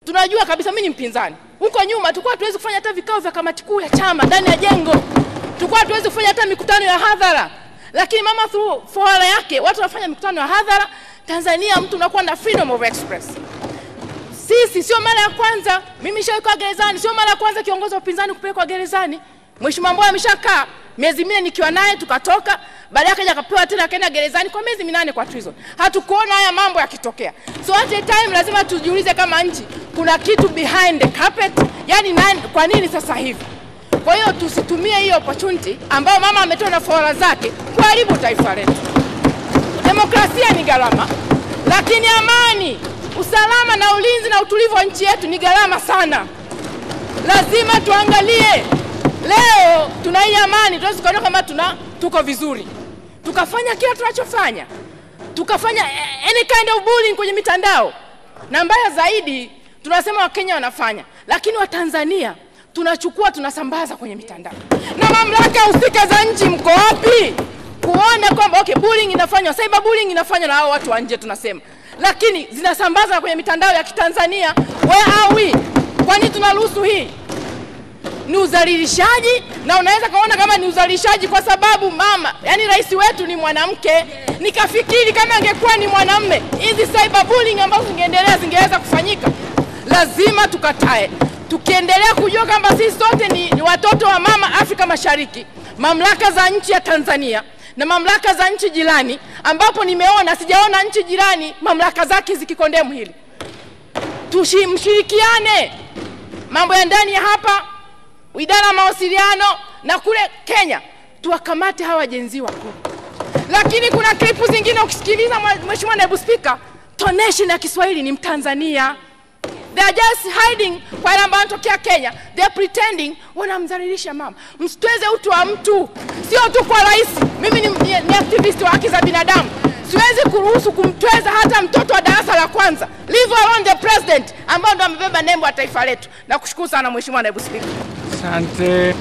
Tunajua kabisa mimi ni mpinzani. Huko nyuma tulikuwa tuwezi kufanya hata vikao vya kamati kuu ya chama ndani ya jengo. Tulikuwa tuwezi kufanya hata mikutano ya hadhara. Lakini mama through fora yake watu wanafanya mikutano ya hadhara. Tanzania mtu unakuwa na freedom of express. Sisi sio mara ya kwanza, mimi nishaikuwa gerezani, sio mara ya kwanza kiongozi wa upinzani kupelekwa gerezani. Mheshimiwa Mbowe ameshakaa miezi 4 nikiwa naye tukatoka, baadaye akaja akapewa tena akaenda gerezani kwa miezi 8 kwa treason. Hatukuona haya mambo yakitokea. So at a time lazima tujiulize kama nchi kuna kitu behind the carpet, yani kwa nini sasa hivi? Kwa hiyo tusitumie hiyo opportunity ambayo mama ametoa na fora zake kuharibu taifa letu. Demokrasia ni gharama, lakini amani, usalama na ulinzi na utulivu wa nchi yetu ni gharama sana. Lazima tuangalie. Leo tuna hii amani, tuwezi kuona kama tuko vizuri. Tukafanya kila tunachofanya. Tukafanya any kind of bullying kwenye mitandao. Na mbaya zaidi tunasema Wakenya wanafanya, lakini wa Tanzania tunachukua tunasambaza kwenye mitandao. Na mamlaka husika za nchi mko wapi? Kuona kwamba okay, bullying inafanywa, cyber bullying inafanywa na hao watu wa nje tunasema. Lakini zinasambaza kwenye mitandao ya Kitanzania. Where are we? Kwani tunaruhusu hii? Ni udhalilishaji, na unaweza kaona kama ni udhalilishaji kwa sababu mama, yani rais wetu ni mwanamke. Nikafikiri kama angekuwa ni mwanamume, hizi cyberbullying ambazo zingeweza kufanyika. Lazima tukatae. Tukiendelea kujua kwamba sisi sote ni watoto wa mama Afrika Mashariki, mamlaka za nchi ya Tanzania na mamlaka za nchi jirani, ambapo sijaona nchi jirani mamlaka zake zikikondemu hili. Mshirikiane mambo ya ndani ya hapa, idara ya mawasiliano na kule Kenya, tuwakamate hawa jenzi wakuu. Lakini kuna klipu zingine ukisikiliza Mheshimiwa Naibu Speaker, tonation ya Kiswahili ni Mtanzania. They are just hiding kwa ambao wanatokea Kenya. They are pretending wanamdhalilisha mama. Msitweze utu wa mtu. Sio tu kwa rais. Mimi ni activist wa haki za binadamu. Siwezi kuruhusu kumtweza hata mtoto wa darasa la kwanza. Leave alone the president ambao ndo amebeba nembo ya taifa letu. Nakushukuru sana Mheshimiwa Naibu Speaker. Asante.